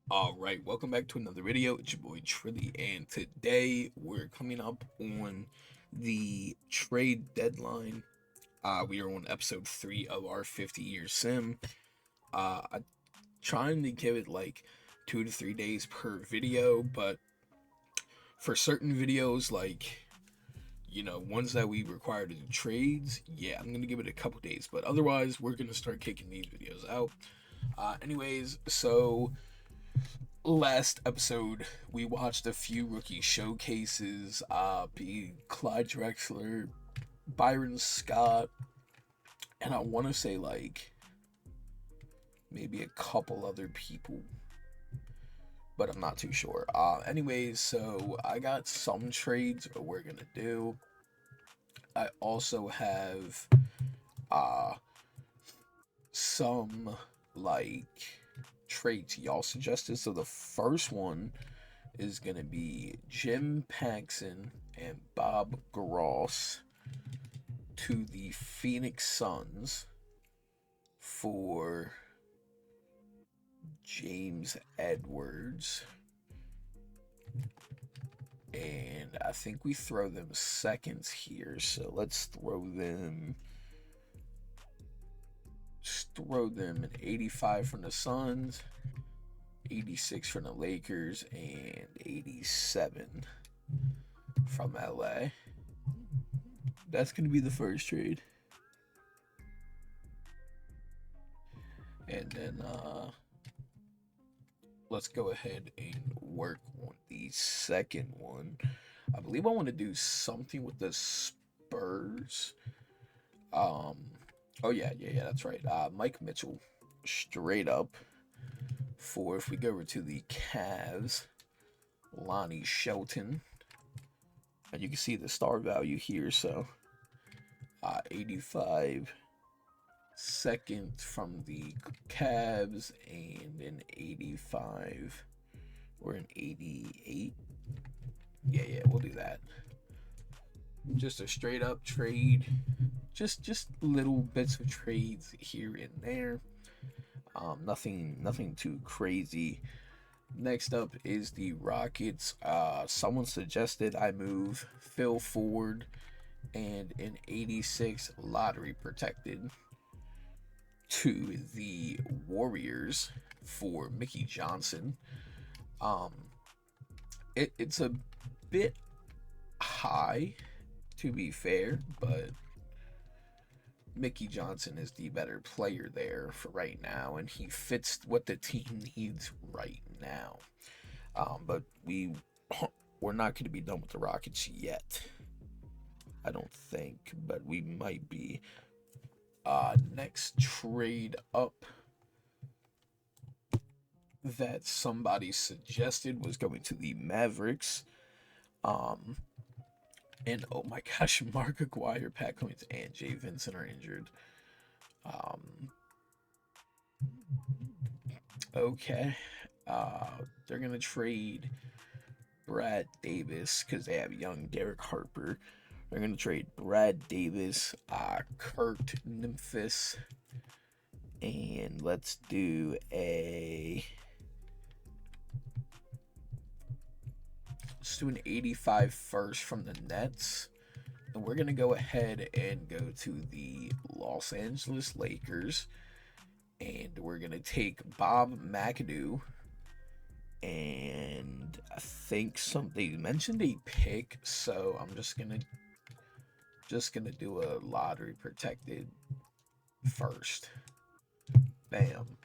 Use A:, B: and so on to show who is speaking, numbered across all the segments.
A: Alright, welcome back to another video. It's your boy Trilly, and today we're coming up on the trade deadline. We are on episode 3 of our 50-year sim. I'm trying to give it like 2 to 3 days per video, but for certain videos, like, ones that we require to do trades, yeah, I'm gonna give it a couple days, but otherwise, we're gonna start kicking these videos out. Anyways, so last episode we watched a few rookie showcases, be Clyde Drexler, Byron Scott, and I want to say like maybe a couple other people, but I'm not too sure. Anyways, so I got some trades we're gonna do. I also have uh some like traits y'all suggested. So the first one is going to be Jim Paxson and Bob Gross to the Phoenix Suns for James Edwards. And I think we throw them seconds here. So let's throw them an 85 from the Suns, 86 from the Lakers, and 87 from LA. That's going to be the first trade. And then let's go ahead and work on the second one. I believe I want to do something with the Spurs. Oh yeah, that's right. Mike Mitchell, straight up. For if we go over to the Cavs, Lonnie Shelton, and you can see the star value here. So 85 second from the Cavs and an 85 or an 88. Yeah, we'll do that. Just a straight up trade. Just little bits of trades here and there. Nothing too crazy. Next up is the Rockets. Someone suggested I move Phil Ford and an 86 lottery protected to the Warriors for Mickey Johnson. It's a bit high, to be fair, but Mickey Johnson is the better player there for right now, and he fits what the team needs right now. But we're not going to be done with the Rockets yet, I don't think, but we might be. Next trade up that somebody suggested was going to the Mavericks. And oh my gosh, Mark Aguirre, Pat Cummings, and Jay Vincent are injured. Okay. They're gonna trade Brad Davis because they have young Derek Harper. They're gonna trade Brad Davis, Kurt Memphis, and let's do an 85 first from the Nets. And we're gonna go ahead and go to the Los Angeles Lakers, and we're gonna take Bob McAdoo, and I think they mentioned a pick, so I'm just gonna do a lottery protected first. Bam.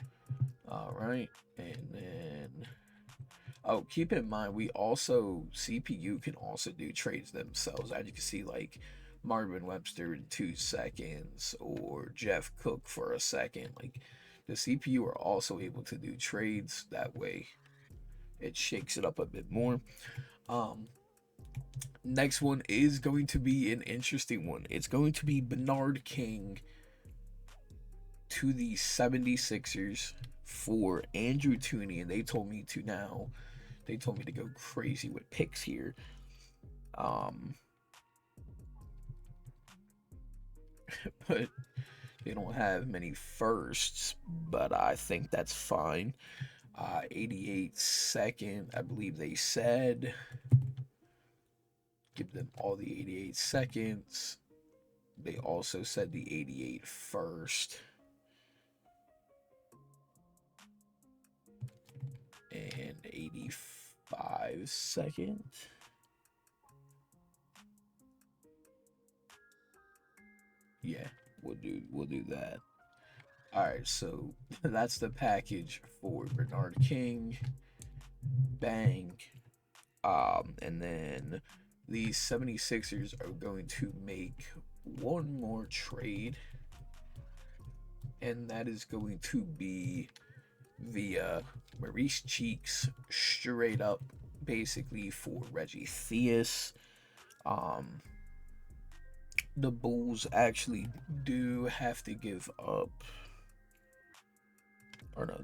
A: All right, and then keep in mind we also CPU can also do trades themselves. As you can see, like Marvin Webster in 2 seconds or Jeff Cook for a second. Like the CPU are also able to do trades that way. It shakes it up a bit more. Next one is going to be an interesting one. It's going to be Bernard King to the 76ers for Andrew Tooney, and they told me to go crazy with picks here. But they don't have many firsts, but I think that's fine. 88 second, I believe they said. Give them all the 88 seconds. They also said the 88 first. And 85 second. Yeah, we'll do that. All right, so that's the package for Bernard King. Bang. And then the 76ers are going to make one more trade, and that is going to be via Maurice Cheeks straight up, basically for Reggie Theus. The Bulls actually do have to give up, or no,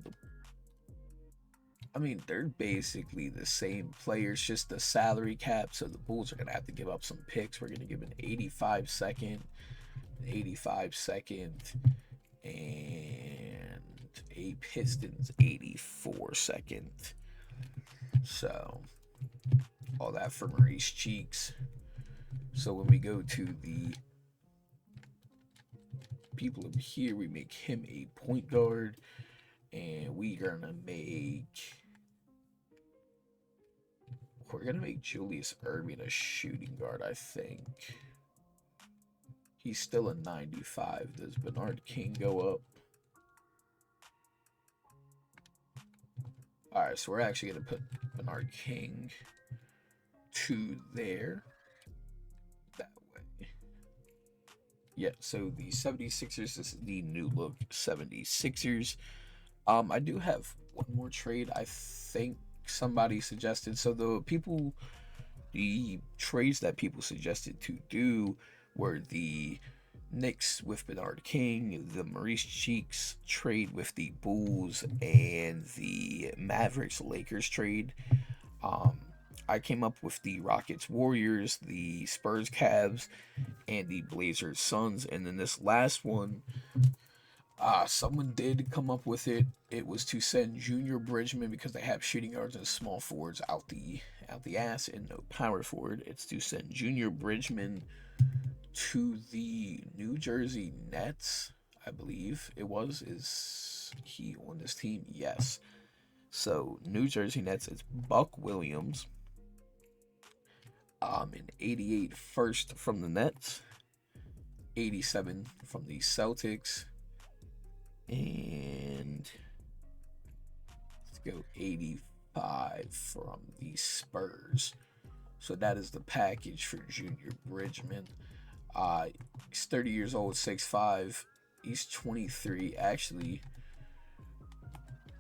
A: I mean, they're basically the same players, just the salary cap. So the Bulls are going to have to give up some picks. We're going to give an 85 second, 85 second, and a Pistons 84 second. So all that for Maurice Cheeks. So when we go to the people over here, we make him a point guard, and we're gonna make Julius Erving a shooting guard, I think. He's still a 95. Does Bernard King go up? Alright, so we're actually going to put Bernard King to there. That way. Yeah, so the 76ers, this is the new look 76ers. I do have one more trade I think somebody suggested. So the trades that people suggested to do were the Knicks with Bernard King, the Maurice Cheeks trade with the Bulls, and the Mavericks Lakers trade. I came up with the Rockets Warriors, the Spurs Cavs, and the Blazers Suns. And then this last one, someone did come up with it. It was to send Junior Bridgman, because they have shooting guards and small forwards out the ass and no power forward. It's to send Junior Bridgman to the New Jersey Nets, I believe it was. Is he on this team? Yes. So New Jersey Nets, it's Buck Williams. An 88 first from the Nets, 87 from the Celtics, and let's go 85 from the Spurs. So that is the package for Junior Bridgman. He's 30 years old, 6'5". He's 23. Actually,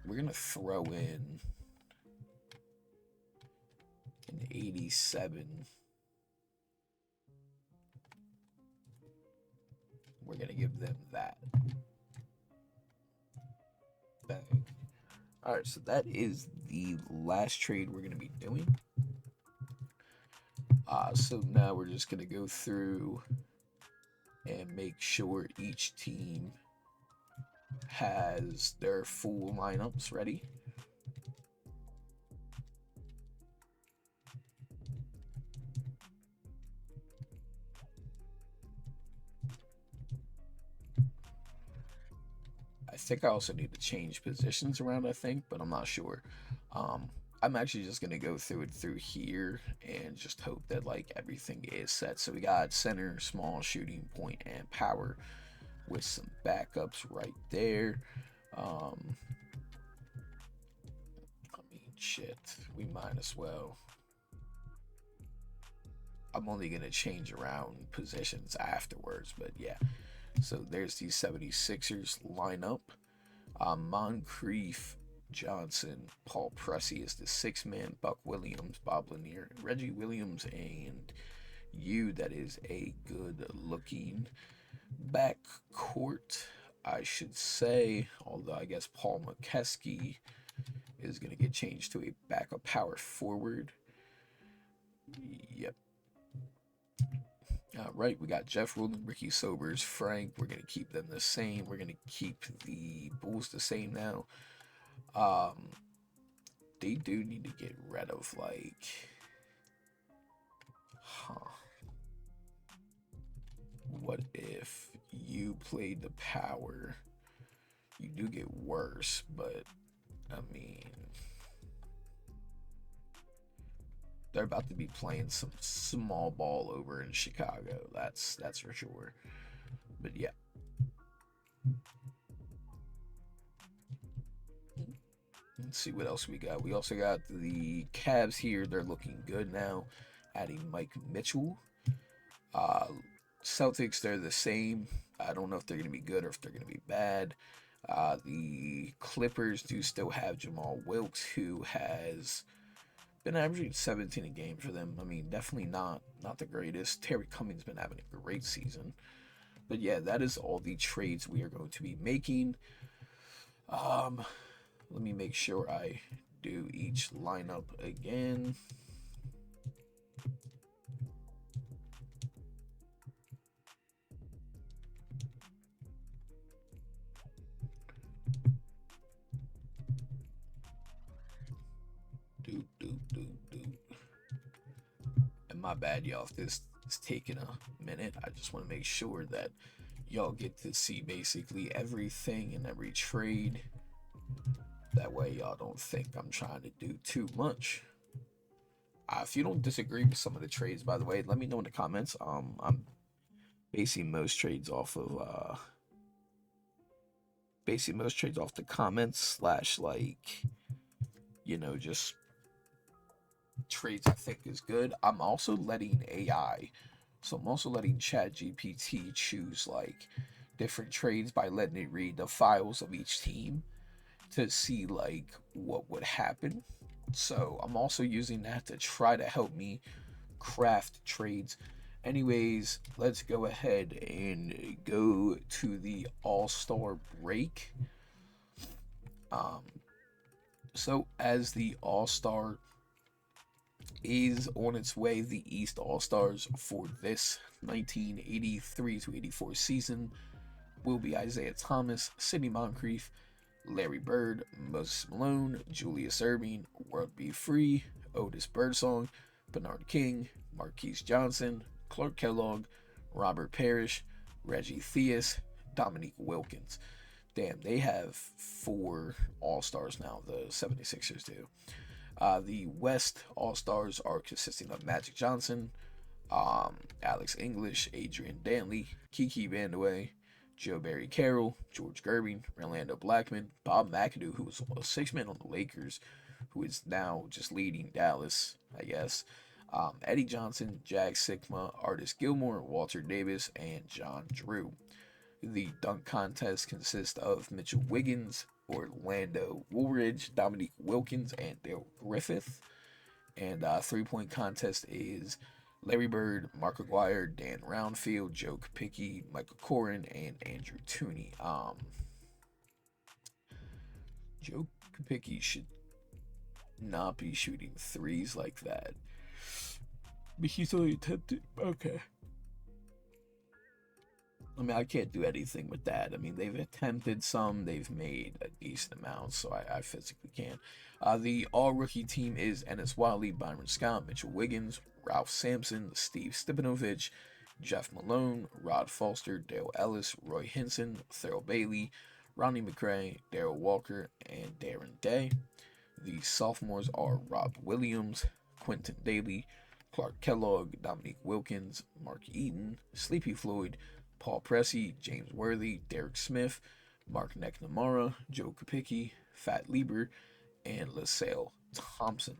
A: we're going to throw in an 87. We're going to give them that. Bang. Alright, so that is the last trade we're going to be doing. So now we're just going to go through and make sure each team has their full lineups ready. I think I also need to change positions around, I think, but I'm not sure. I'm actually just going to go through here and just hope that like everything is set. So we got center, small, shooting, point, and power with some backups right there. I mean, shit, we might as well. I'm only going to change around positions afterwards, but yeah. So there's the 76ers lineup. Moncrief, Johnson, Paul Pressey is the 6-man, Buck Williams, Bob Lanier, Reggie Williams, and that is a good looking backcourt, I should say. Although I guess Paul McKeskey is going to get changed to a backup power forward. Yep. Right, we got Jeff Rowland, Ricky Sobers, Frank. We're going to keep them the same. We're going to keep the Bulls the same now. they do need to get rid of, like, huh, what if you played the power? You do get worse, but I mean, they're about to be playing some small ball over in Chicago. That's for sure. But yeah. Let's see what else we got. We also got the Cavs here. They're looking good now. Adding Mike Mitchell. Uh, Celtics, they're the same. I don't know if they're going to be good or if they're going to be bad. The Clippers do still have Jamal Wilkes, who has been averaging 17 a game for them. I mean, definitely not the greatest. Terry Cummings been having a great season. But yeah, that is all the trades we are going to be making. Let me make sure I do each lineup again. And my bad, y'all, if this is taking a minute. I just want to make sure that y'all get to see basically everything in every trade. That way y'all don't think I'm trying to do too much. If you don't disagree with some of the trades, by the way, let me know in the comments. I'm basing most trades off of the comments slash, like, just trades I think is good. I'm also letting AI, so I'm also letting ChatGPT choose like different trades by letting it read the files of each team to see like what would happen. So I'm also using that to try to help me craft trades. Anyways, let's go ahead and go to the All-Star break. So as the All-Star is on its way, the East All-Stars for this 1983 to 84 season will be Isaiah Thomas, Sidney Moncrief, Larry Bird, Moses Malone, Julius Erving, World Be Free, Otis Birdsong, Bernard King, Marquise Johnson, Clark Kellogg, Robert Parrish, Reggie Theus, Dominique Wilkins. Damn, they have 4 All-Stars now, the 76ers do. The West All-Stars are consisting of Magic Johnson, Alex English, Adrian Dantley, Kiki Vandeweghe, Joe Barry Carroll, George Gervin, Orlando Blackman, Bob McAdoo, who was a 6-man on the Lakers, who is now just leading Dallas, I guess. Eddie Johnson, Jag Sigma, Artis Gilmore, Walter Davis, and John Drew. The dunk contest consists of Mitchell Wiggins, Orlando Woolridge, Dominique Wilkins, and Dale Griffith. And 3-point contest is Larry Bird, Mark Aguirre, Dan Roundfield, Joe Kapicki, Michael Corrin, and Andrew Tooney. Joe Kapicki should not be shooting threes like that. But he's only attempted. Okay. I mean, I can't do anything with that. I mean, they've attempted some, they've made a decent amount, so I physically can't. The all-rookie team is Ennis Wiley, Byron Scott, Mitchell Wiggins, Ralph Sampson, Steve Stipanovich, Jeff Malone, Rod Foster, Dale Ellis, Roy Hinson, Thurl Bailey, Ronnie McRae, Darryl Walker, and Darren Day. The sophomores are Rob Williams, Quentin Daly, Clark Kellogg, Dominique Wilkins, Mark Eaton, Sleepy Floyd, Paul Pressey, James Worthy, Derek Smith, Mark McNamara, Joe Kapicki, Fat Lieber, and LaSalle Thompson.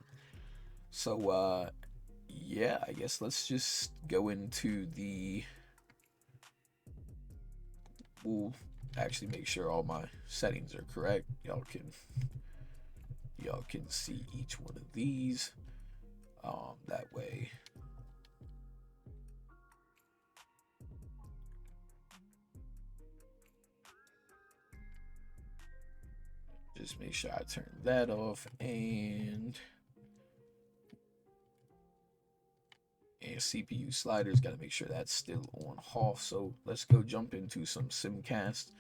A: So, yeah, I guess let's just go into the... We'll actually make sure all my settings are correct. Y'all can see each one of these. That way... Just make sure I turn that off and CPU sliders, got to make sure that's still on off. So let's go jump into some Simcast,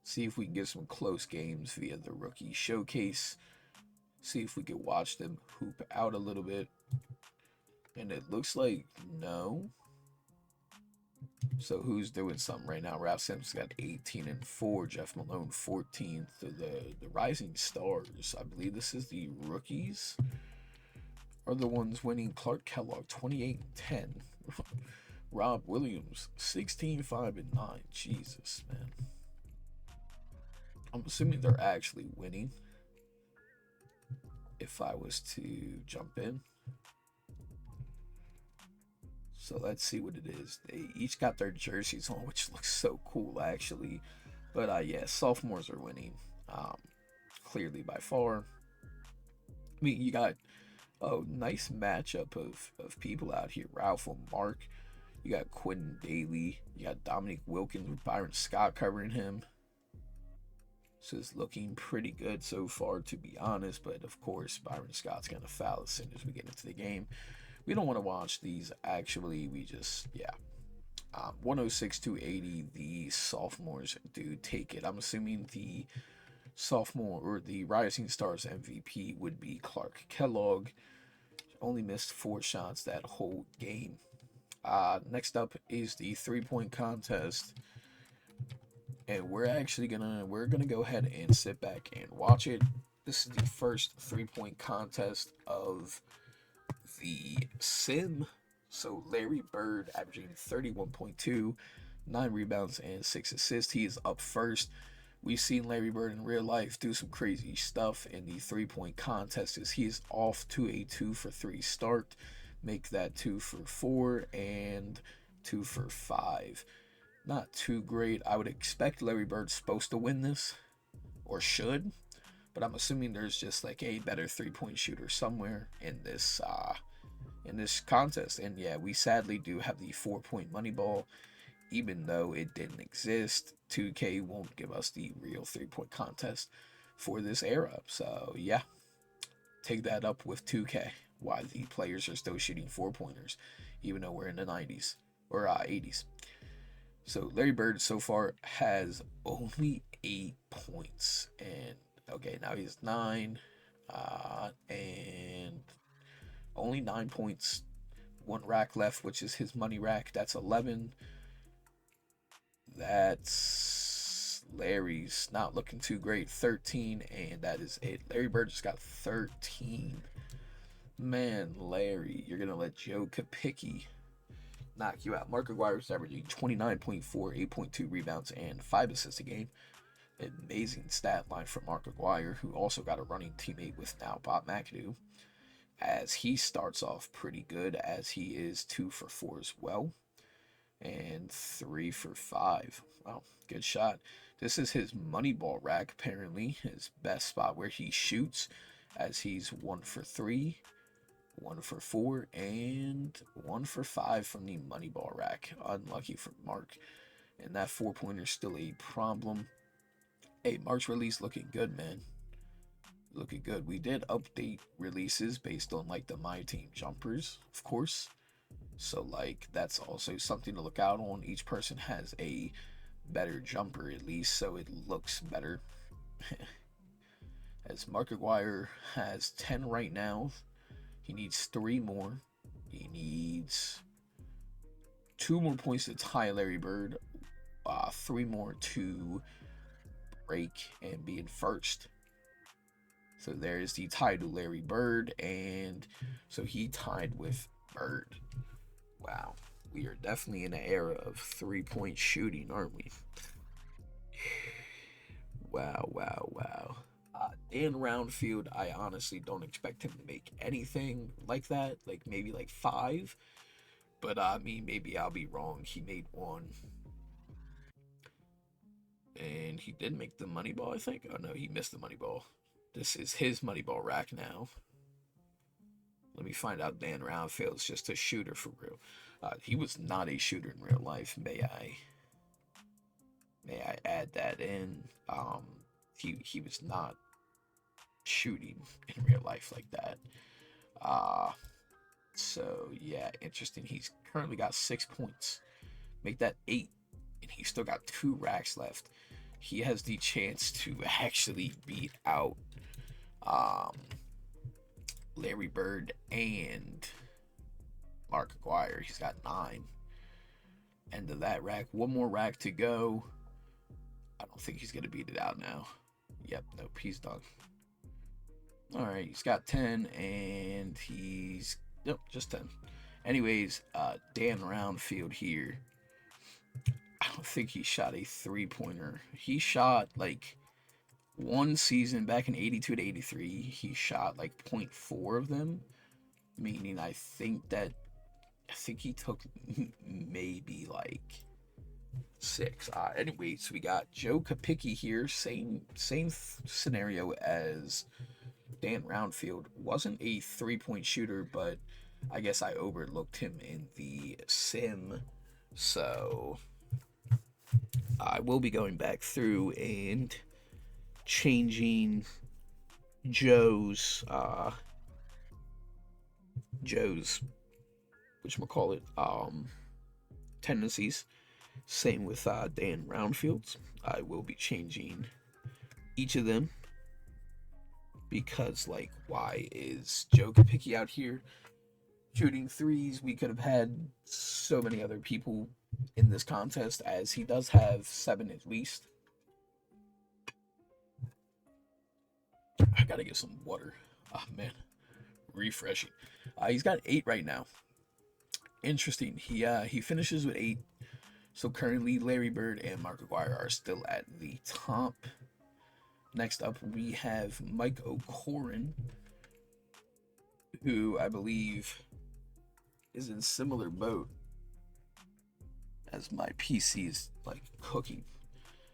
A: see if we can get some close games via the rookie showcase. See if we could watch them hoop out a little bit. And it looks like no. So who's doing something right now? Ralph Simpson's got 18 and 4. Jeff Malone 14th. The Rising Stars. I believe this is the rookies. Are the ones winning. Clark Kellogg 28 and 10. Rob Williams 16, 5 and 9. Jesus, man. I'm assuming they're actually winning. If I was to jump in. So let's see what it is. They each got their jerseys on, which looks so cool, actually. But yeah, sophomores are winning, clearly by far. I mean, you got a nice matchup of people out here. Ralph and Mark. You got Quentin Daly. You got Dominic Wilkins with Byron Scott covering him. So it's looking pretty good so far, to be honest. But of course, Byron Scott's going to foul as soon as we get into the game. We don't want to watch these, actually. We just, yeah. 106 to 80, the sophomores do take it. I'm assuming the sophomore or the Rising Stars MVP would be Clark Kellogg. Only missed 4 shots that whole game. Next up is the 3-point contest. And we're gonna go ahead and sit back and watch it. This is the first 3-point contest of the sim. So Larry Bird averaging 31.2, 9 rebounds and 6 assists. He is up first. We've seen Larry Bird in real life do some crazy stuff in the 3-point contest as he is off to a 2 for 3 start. Make that 2 for 4 and 2 for 5. Not too great. I would expect Larry Bird's supposed to win this, or should, but I'm assuming there's just like a better 3-point shooter somewhere in this contest. And yeah, we sadly do have the 4-point money ball, even though it didn't exist. 2K won't give us the real 3-point contest for this era. So yeah, take that up with 2K. Why the players are still shooting 4-pointers, even though we're in the 90s or 80s. So Larry Bird so far has only 8 points, and okay, now he's 9, and only 9 points, 1 rack left, which is his money rack. That's 11. That's Larry's not looking too great, 13, and that is it. Larry Bird just got 13. Man, Larry, you're gonna let Joe Kapicki knock you out. Mark Aguirre's averaging 29.4, 8.2 rebounds, and 5 assists a game. Amazing stat line for Mark Aguirre, who also got a running teammate with now Bob McAdoo, as he starts off pretty good, as he is 2 for 4 as well, and 3 for 5. Wow, good shot. This is his money ball rack, apparently, his best spot where he shoots, as he's 1 for 3. 1 for 4 and 1 for 5 from the money ball rack. Unlucky for Mark. And that 4-pointer is still a problem. Hey, Mark's release looking good, man. Looking good. We did update releases based on like the My Team jumpers, of course. So like that's also something to look out on. Each person has a better jumper at least, so it looks better. As Mark Aguirre has 10 right now. He needs 3 more. He needs 2 more points to tie Larry Bird. 3 more to break and be in first. So there's the tie to Larry Bird. And so he tied with Bird. Wow. We are definitely in an era of 3-point shooting, aren't we? Wow, wow, wow. Dan Roundfield, I honestly don't expect him to make anything like that. Like maybe like 5. But I mean, maybe I'll be wrong. He made 1. And he did make the money ball, I think. Oh no, he missed the money ball. This is his money ball rack now. Let me find out Dan Roundfield's just a shooter for real. He was not a shooter in real life. May I add that in? He was not shooting in real life like that. So yeah, interesting. He's currently got 6 points. Make that 8, and he's still got 2 racks left. He has the chance to actually beat out Larry Bird and Mark Aguirre. He's got 9. End of that rack. One more rack to go. I don't think he's going to beat it out now. Yep, nope, he's done. Alright, he's got 10, and he's... Nope, just 10. Anyways, Dan Roundfield here. I don't think he shot a three-pointer. He shot, like, one season back in 82 to 83. He shot, like, 0.4 of them. Meaning, I think he took maybe, like, 6. Anyways, we got Joe Kapicki here. Same scenario as Dan Roundfield. Wasn't a three-point shooter, but I guess I overlooked him in the sim. So I will be going back through and changing Joe's whatchamacallit, tendencies. Same with Dan Roundfield's. I will be changing each of them because, like, why is Joe Kapicki out here shooting threes? We could have had so many other people in this contest, as he does have 7 at least. I gotta get some water. Ah, man, refreshing. He's got 8 right now. Interesting. He finishes with 8. So currently, Larry Bird and Mark Aguirre are still at the top. Next up, we have Mike O'Corin, who I believe is in similar boat as my PC is, like, cooking.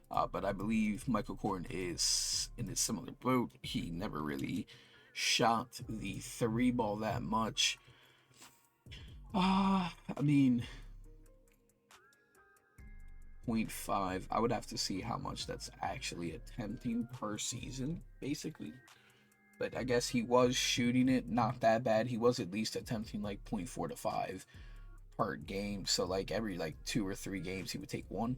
A: But I believe Mike O'Corin is in a similar boat. He never really shot the 3 ball that much. I mean, 0.5. I would have to see how much that's actually attempting per season, basically. But I guess he was shooting it not that bad. He was at least attempting like 0.4 to 5 per game. So like every like 2 or 3 games he would take 1.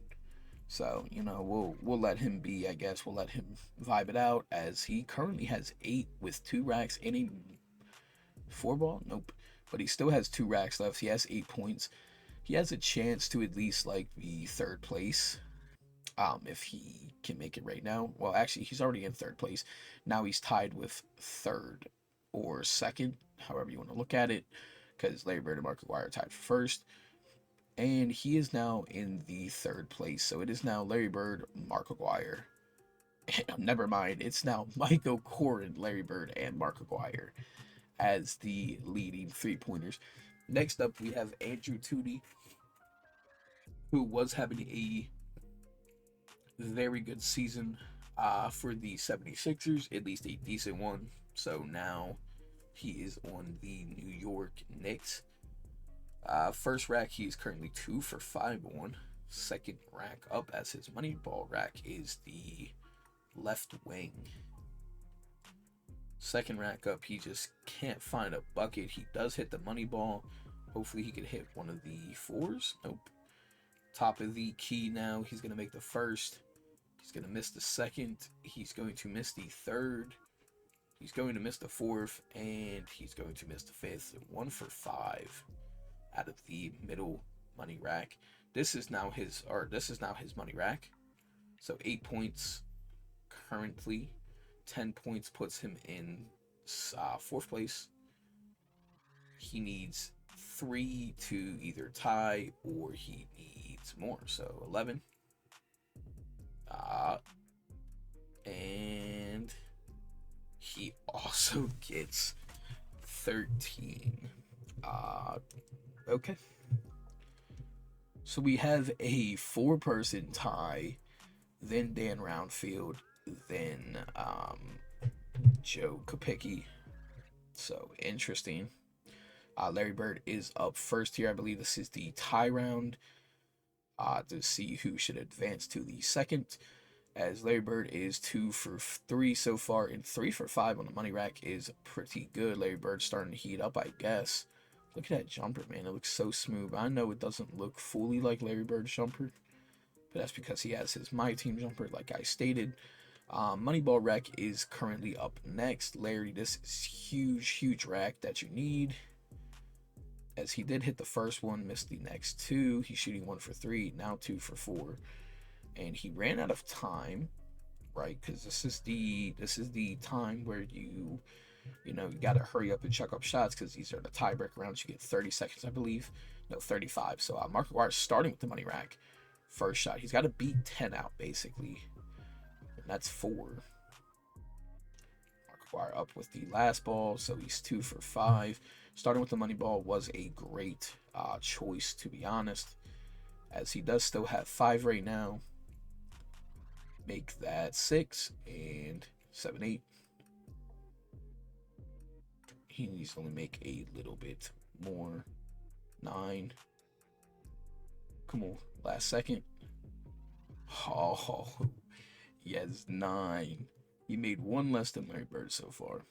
A: So, you know, we'll let him be, I guess. We'll let him vibe it out, as he currently has 8 with 2 racks and a 4 ball. Nope. But he still has 2 racks left. He has 8 points. He has a chance to at least like be 3rd place. If he can make it right now. Well, actually, he's already in 3rd place. Now he's tied with 3rd or 2nd, however you want to look at it, because Larry Bird and Mark Aguirre are tied for 1st. And he is now in the 3rd place. So it is now Larry Bird, Mark Aguirre. Never mind, it's now Mike O'Corin, Larry Bird, and Mark Aguirre as the leading 3-pointers. Next up, we have Andrew Tootie, who was having a very good season for the 76ers, at least a decent one. So now he is on the New York Knicks. First rack, he is currently 2 for 5 on. Second rack up, as his money ball rack is the left wing. Second rack up, he just can't find a bucket. He does hit the money ball. Hopefully he could hit one of the 4s. Nope. Top of the key now. He's going to make the first. He's going to miss the second. He's going to miss the third. He's going to miss the fourth. And he's going to miss the fifth. 1 for 5 out of the middle money rack. This is now his money rack. So 8 points currently. 10 points puts him in 4th place. He needs 3 to either tie or he needs more. So 11. And he also gets 13. Okay. So we have a 4-person tie, then Dan Roundfield, then Joe Kapicki. So interesting. Larry Bird is up first here. I believe this is the tie round to see who should advance to the second, as Larry Bird is 2 for 3 so far, and 3 for 5 on the money rack is pretty good. Larry Bird starting to heat up, I guess. Look at that jumper, man. It looks so smooth. I know it doesn't look fully like Larry Bird's jumper, but that's because he has his My Team jumper, like I stated. Moneyball rack is currently up next. Larry, this is huge rack that you need. As he did hit the first one, missed the next two. He's shooting 1 for 3, now 2 for 4. And he ran out of time, right? Because this is the time where you gotta hurry up and chuck up shots, because these are the tiebreak rounds. You get 30 seconds, I believe. No, 35. So Mark McGwire is starting with the money rack. First shot. He's got to beat 10 out, basically. And that's 4. Mark McGwire up with the last ball, so he's 2 for 5. Starting with the money ball was a great choice, to be honest, as he does still have 5 right now. Make that 6 and 7, 8. He needs to only make a little bit more. 9. Come on, last second. Oh, yes, 9. He made 1 less than Larry Bird so far.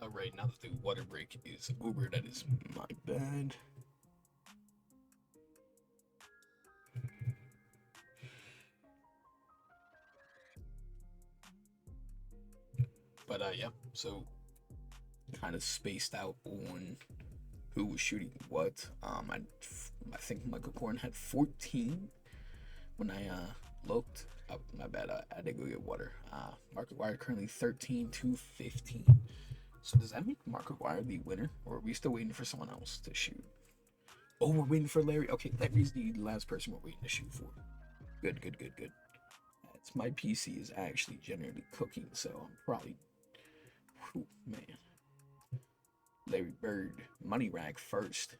A: Alright, now that the water break is over, that is my bad. But yeah, so kind of spaced out on who was shooting what. I think Michael Corn had 14 when I looked. Oh, my bad. I had to go get water. Market Wire currently 13 to 15. So does that make Markiplier the winner, or are we still waiting for someone else to shoot? Oh, we're waiting for Larry. Okay, Larry's the last person we're waiting to shoot for. Good, good, good, good. That's, my PC is actually generally cooking, so I'm probably... Whew, man. Larry Bird, money rack first.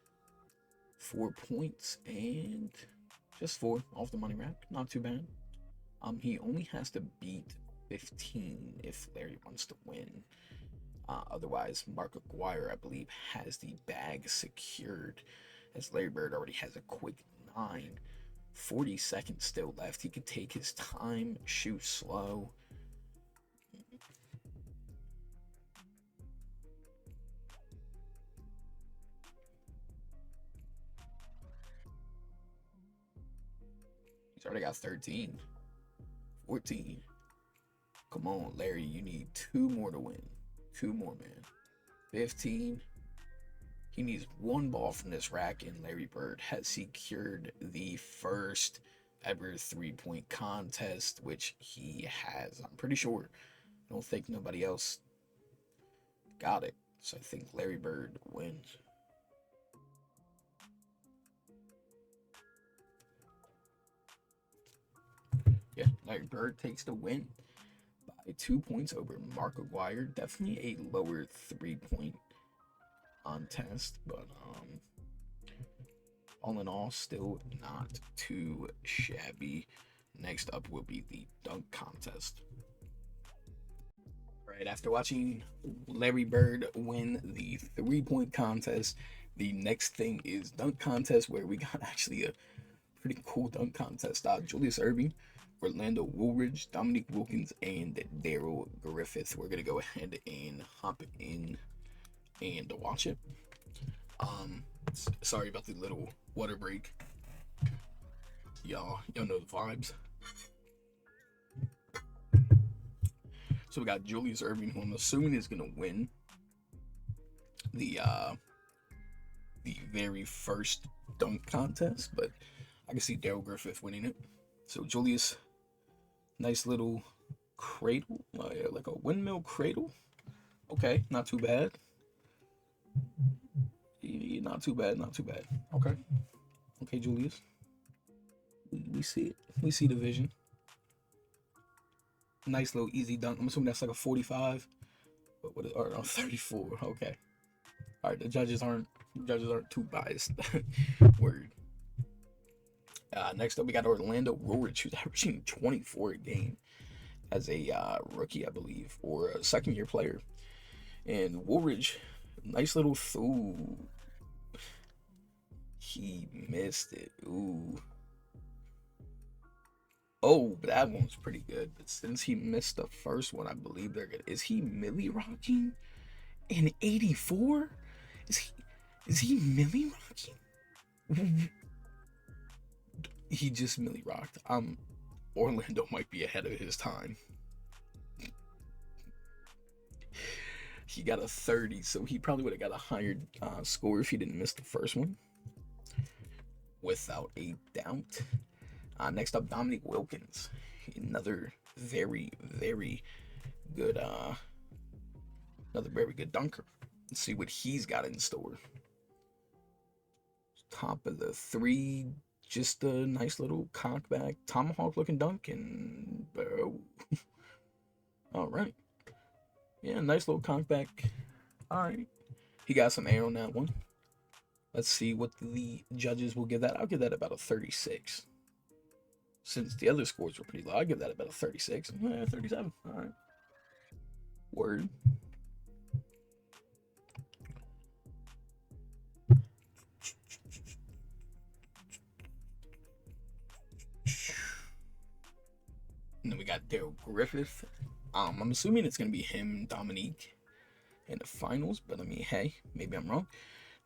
A: 4 points and just 4 off the money rack. Not too bad. He only has to beat 15 if Larry wants to win. Otherwise, Mark Aguirre, I believe, has the bag secured, as Larry Bird already has a quick 9. 40 seconds still left. He could take his time, shoot slow. He's already got 13. 14. Come on, Larry, you need 2 more to win. 2 more, man. 15. He needs 1 ball from this rack, and Larry Bird has secured the first ever 3-point contest, which he has. I'm pretty sure. I don't think nobody else got it. So I think Larry Bird wins. Yeah, Larry Bird takes the win by 2 points over Mark Aguirre. Definitely a lower 3-point contest, but all in all, still not too shabby. Next up will be the dunk contest. Right after watching Larry Bird win the 3-point contest, the next thing is dunk contest, where we got actually a pretty cool dunk contest. Julius Erving, Orlando Woolridge, Dominique Wilkins, and Daryl Griffith. We're gonna go ahead and hop in and watch it. Sorry about the little water break. Y'all know the vibes. So we got Julius Erving, who I'm assuming is gonna win the very first dunk contest, but I can see Daryl Griffith winning it. So Julius, nice little cradle, like a windmill cradle. Okay, not too bad. Not too bad, not too bad. Okay. Okay, Julius. We see it. We see the vision. Nice little easy dunk. I'm assuming that's like a 45. Or no, 34. Okay. Alright, the judges aren't too biased. Word. Next up we got Orlando Woolridge, who's averaging 24 a game as a rookie, I believe, or a second-year player. And Woolridge, nice little through. He missed it. Ooh. Oh, that one was pretty good. But since he missed the first one, I believe they're good. Is he Millie rocking in 84? Is he Millie rocking? He just Millie rocked. Orlando might be ahead of his time. He got a 30, so he probably would have got a higher score if he didn't miss the first one. Without a doubt. Next up, Dominique Wilkins. Another very, very good dunker. Let's see what he's got in store. Top of the 3, just a nice little cockback tomahawk looking dunk, and all right. Yeah, nice little cockback. All right. He got some air on that one. Let's see what the judges will give that. I'll give that about a 36. Since the other scores were pretty low, I'll give that about a 36. 37. All right. Word. And then we got Daryl Griffith. I'm assuming it's going to be him, Dominique, in the finals. But I mean, hey, maybe I'm wrong.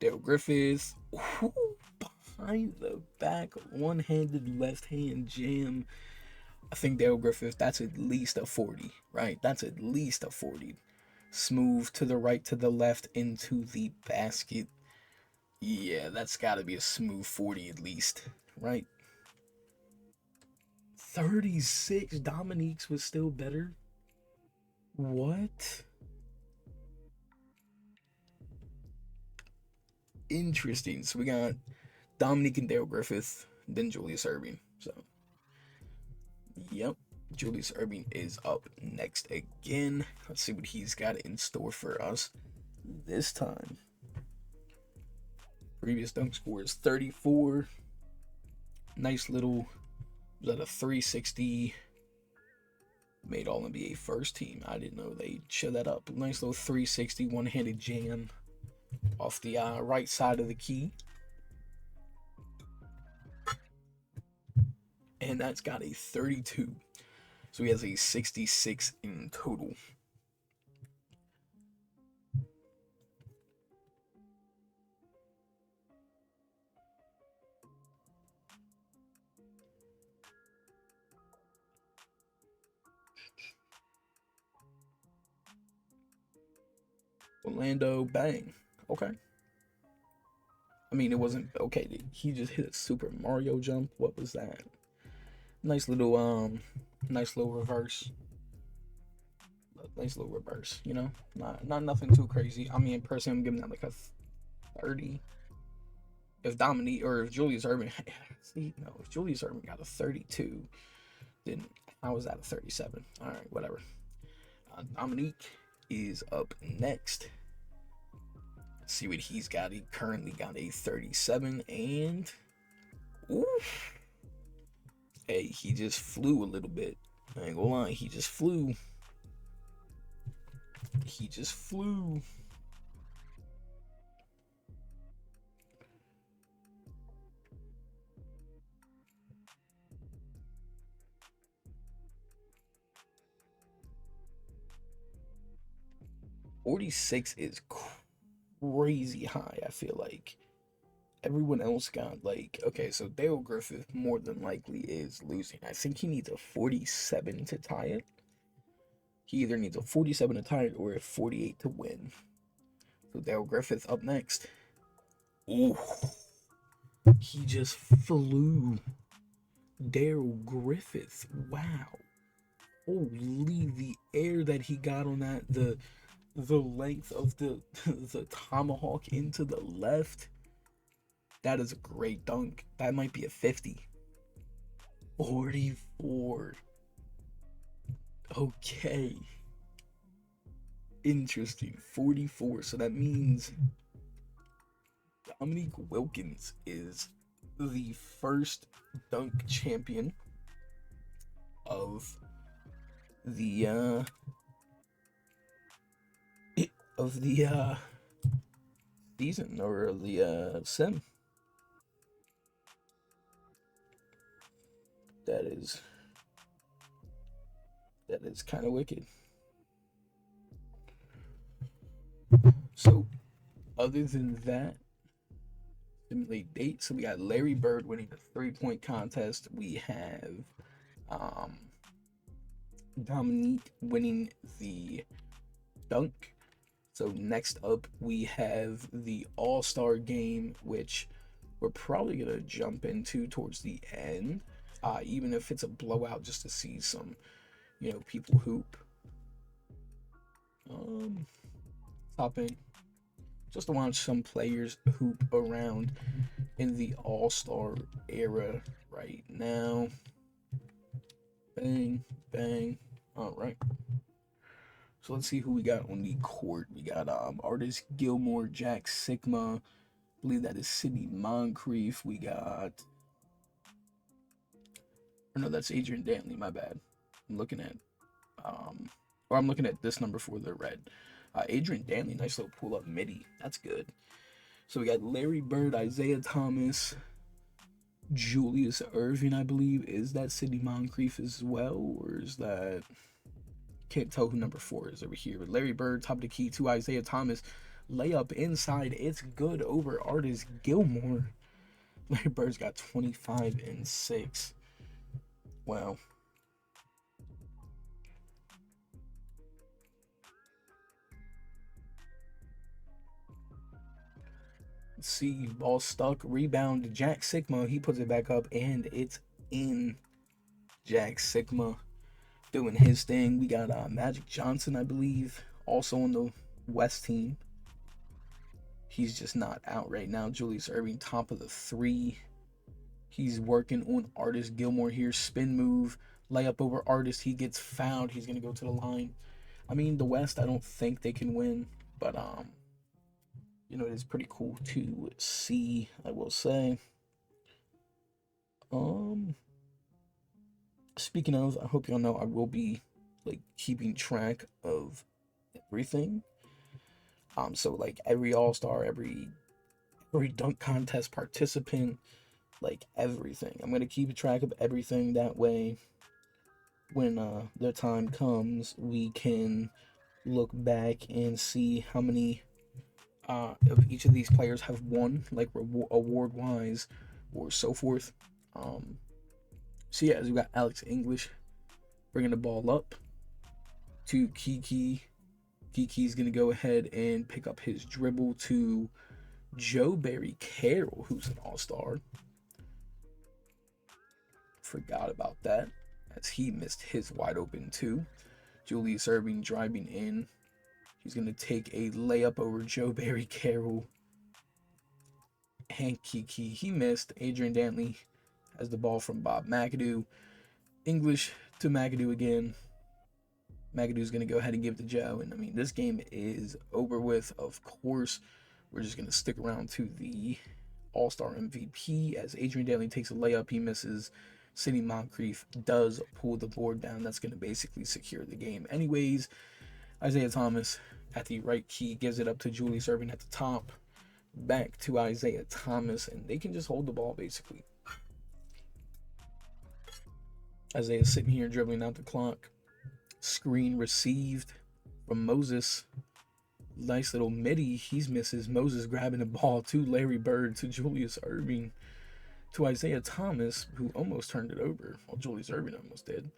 A: Daryl Griffith. Ooh, behind the back, one-handed left-hand jam. I think Daryl Griffith, that's at least a 40, right? That's at least a 40. Smooth to the right, to the left, into the basket. Yeah, that's got to be a smooth 40 at least, right? 36. Dominique's was still better. What? Interesting. So we got Dominique and Dale Griffith, then Julius Erving. So, yep. Julius Erving is up next again. Let's see what he's got in store for us this time. Previous dunk score is 34. Nice little, was that a 360? Made All NBA first team. I didn't know they showed that up. Nice little 360 one-handed jam off the right side of the key. And that's got a 32. So he has a 66 in total. Orlando, bang. Okay. I mean, it wasn't okay. He just hit a Super Mario jump. What was that? Nice little reverse. Nice little reverse. You know, not nothing too crazy. I mean, personally, I'm giving that like a 30. If Dominique or if Julius Erving, see, no, if Julius Erving got a 32, then how was that a 37? All right, whatever. Dominique is up next. Let's see what he's got. He currently got a 37, and oof. Hey, he just flew a little bit. I ain't gonna lie, he just flew. He just flew. $46 is crazy high, I feel like. Everyone else got like, okay, so Dale Griffith more than likely is losing. I think he needs a 47 to tie it. He either needs a 47 to tie it or a 48 to win. So Dale Griffith up next. Ooh, he just flew. Dale Griffith, wow. Holy, the air that he got on that, the length of the the tomahawk into the left. That is a great dunk. That might be a 50. 44. Okay. Interesting. 44. So that means Dominique Wilkins is the first dunk champion of the season, or the sim. That is kind of wicked. So, other than that, simulate date. So we got Larry Bird winning the 3-point contest. We have Dominique winning the dunk. So next up we have the All-Star game, which we're probably gonna jump into towards the end, even if it's a blowout, just to see some, people hoop. Hop in just to watch some players hoop around in the All-Star era right now. Bang, bang. All right. So let's see who we got on the court. We got Artist Gilmore, Jack Sigma. I believe that is Sidney Moncrief. We got, or no, that's Adrian Dantley. My bad. I'm looking at I'm looking at this number for the red. Adrian Dantley, nice little pull up midi. That's good. So we got Larry Bird, Isaiah Thomas, Julius Erving, I believe. Is that Sidney Moncrief as well, or is that? Can't tell who number 4 is over here. But Larry Bird, top of the key to Isaiah Thomas. Layup inside. It's good over Artist Gilmore. Larry Bird's got 25 and 6. Wow. Let's see, ball stuck. Rebound. Jack Sigma. He puts it back up, and it's in. Jack Sigma doing his thing. We got Magic Johnson, I believe, also on the West team. He's just not out right now. Julius Erving, top of the 3. He's working on Artist Gilmore here. Spin move, layup over Artist. He gets fouled. He's going to go to the line. I mean, the West, I don't think they can win, but you know, it is pretty cool to see, I will say. Speaking of, I hope y'all know I will be like keeping track of everything. So like every All-Star, every dunk contest participant, like everything. I'm gonna keep track of everything. That way, when the time comes, we can look back and see how many of each of these players have won, like award wise, or so forth. So yeah, as we got Alex English bringing the ball up to Kiki. Kiki's gonna go ahead and pick up his dribble to Joe Barry Carroll, who's an all-star. Forgot about that, as he missed his wide open too. Julius Erving driving in. He's gonna take a layup over Joe Barry Carroll. And Kiki, he missed. Adrian Dantley has the ball from Bob McAdoo. English to McAdoo again. McAdoo's going to go ahead and give it to Joe. And I mean, this game is over with, of course. We're just going to stick around to the All-Star MVP as Adrian Dantley takes a layup. He misses. Sidney Moncrief does pull the board down. That's going to basically secure the game. Anyways, Isaiah Thomas at the right key gives it up to Julius Erving at the top. Back to Isaiah Thomas, and they can just hold the ball basically. Isaiah sitting here dribbling out the clock. Screen received from Moses. Nice little midi. He's misses. Moses grabbing the ball to Larry Bird, to Julius Erving, to Isaiah Thomas, who almost turned it over. Well, Julius Erving almost did.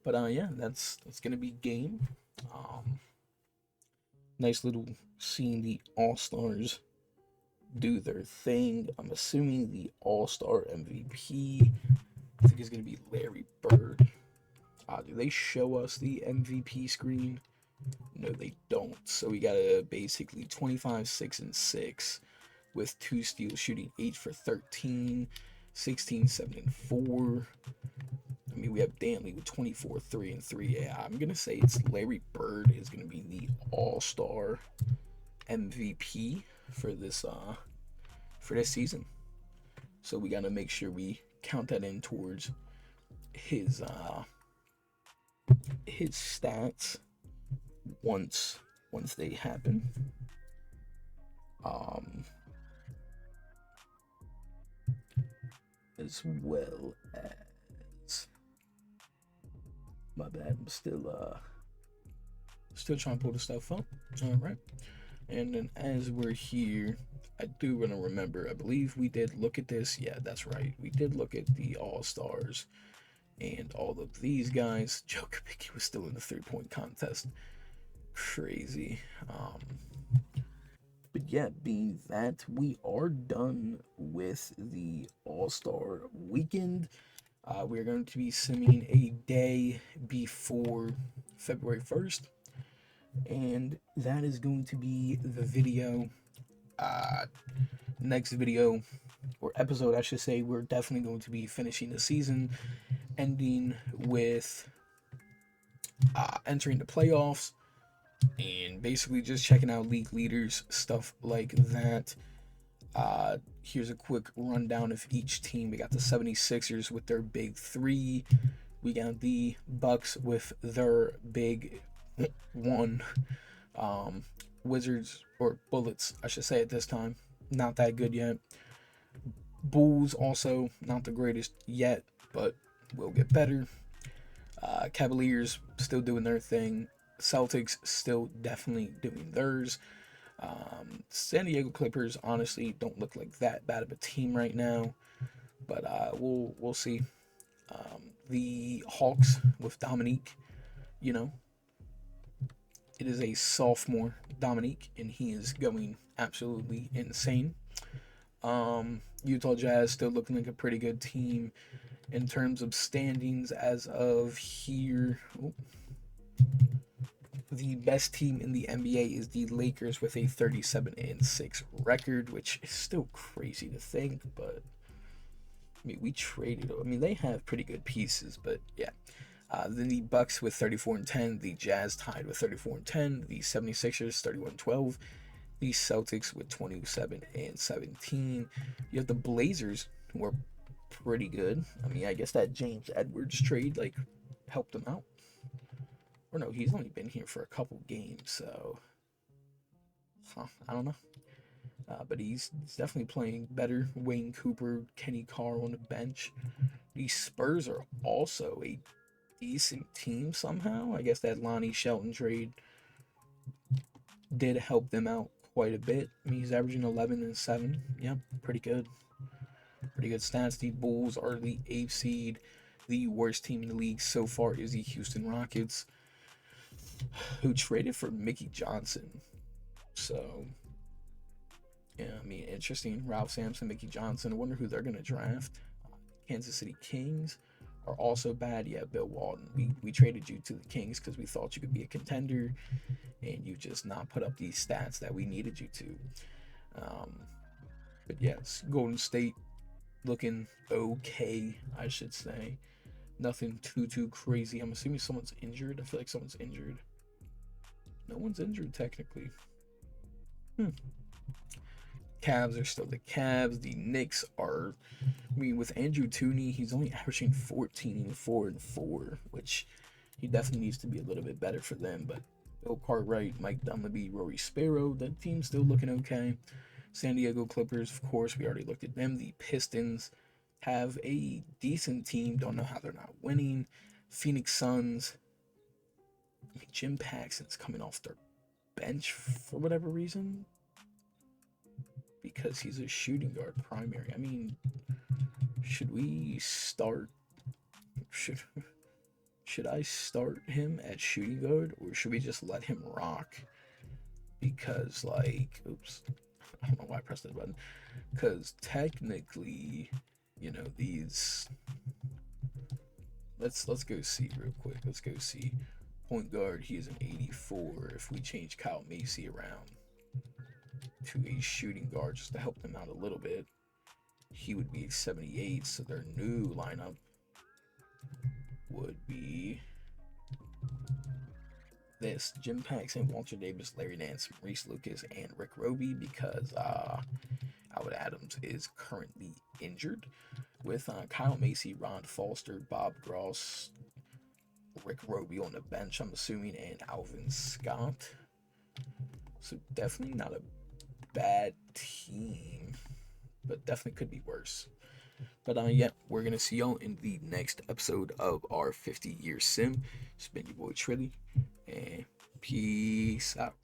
A: But yeah, that's gonna be game. Nice little seeing the All-Stars do their thing. I'm assuming the All-Star MVP, I think, is gonna be Larry Bird. Do they show us the MVP screen? No, they don't. So we got a basically 25, 6, and 6 with 2 steals, shooting 8 for 13, 16, 7, and 4. I mean, we have Dantley with 24, 3, and 3. Yeah, I'm going to say it's Larry Bird is going to be the All-Star MVP for this season. So we got to make sure we count that in towards his stats once they happen. As well as, my bad, I'm still trying to pull the stuff up. All right. And then as we're here, I do want to remember, I believe we did look at this. Yeah, that's right. We did look at the All-Stars and all of these guys. Joe Kubicki was still in the 3-point contest. Crazy. But yeah, being that, we are done with the All-Star weekend. We're going to be simming a day before February 1st. And that is going to be the video. Next video, or episode, I should say, we're definitely going to be finishing the season, ending with entering the playoffs, and basically just checking out league leaders, stuff like that. Here's a quick rundown of each team. We got the 76ers with their big 3. We got the Bucks with their big 1. Wizards, or Bullets, I should say at this time, not that good yet. Bulls also not the greatest yet, but will get better. Cavaliers still doing their thing. Celtics still definitely doing theirs. San Diego Clippers honestly don't look like that bad of a team right now, but we'll see. The Hawks with Dominique, you know, it is a sophomore Dominique, and he is going absolutely insane. Utah Jazz still looking like a pretty good team in terms of standings as of here. The best team in the NBA is the Lakers with a 37-6 record, which is still crazy to think, but I mean, we traded. I mean, they have pretty good pieces, but yeah. Then the Bucks with 34-10, the Jazz tied with 34-10, the 76ers 31-12, the Celtics with 27-17. You have the Blazers, who are pretty good. I mean, I guess that James Edwards trade like helped them out. Or no, he's only been here for a couple games, so I don't know. But he's definitely playing better. Wayne Cooper, Kenny Carr on the bench. The Spurs are also a decent team somehow. I guess that Lonnie Shelton trade did help them out quite a bit. I mean, he's averaging 11 and 7. Yep, pretty good. Pretty good stats. The Bulls are the 8th seed. The worst team in the league so far is the Houston Rockets, who traded for Mickey Johnson. So, yeah, I mean, interesting. Ralph Sampson, Mickey Johnson. I wonder who they're going to draft. Kansas City Kings are also bad. Yeah, Bill Walton. We traded you to the Kings because we thought you could be a contender, and you just not put up these stats that we needed you to. But yes, Golden State looking okay, I should say. Nothing too crazy. I'm assuming someone's injured. I feel like someone's injured. No one's injured technically. Cavs are still the Cavs. The Knicks are, I mean, with Andrew Tooney, he's only averaging 14, 4, and 4, which he definitely needs to be a little bit better for them. But Bill Cartwright, Mike Dunleavy, Rory Sparrow, the team's still looking okay. San Diego Clippers, of course, we already looked at them. The Pistons have a decent team. Don't know how they're not winning. Phoenix Suns, I mean, Jim Paxson's coming off their bench for whatever reason, because he's a shooting guard primary. I mean, should we start? Should I start him at shooting guard, or should we just let him rock? Because like, oops, I don't know why I pressed that button. Because technically, you know, these. Let's go see real quick. Let's go see. Point guard, he is an 84. If we change Kyle Macy around to a shooting guard just to help them out a little bit, he would be 78. So their new lineup would be this: Jim Paxson, Walter Davis, Larry Nance, Reese Lucas, and Rick Roby, because Howard Adams is currently injured, with Kyle Macy, Ron Foster, Bob Gross, Rick Roby on the bench, I'm assuming, and Alvin Scott. So definitely not a bad team, but definitely could be worse. But yeah, we're gonna see y'all in the next episode of our 50-year sim. It's been your boy Trilly, and peace out.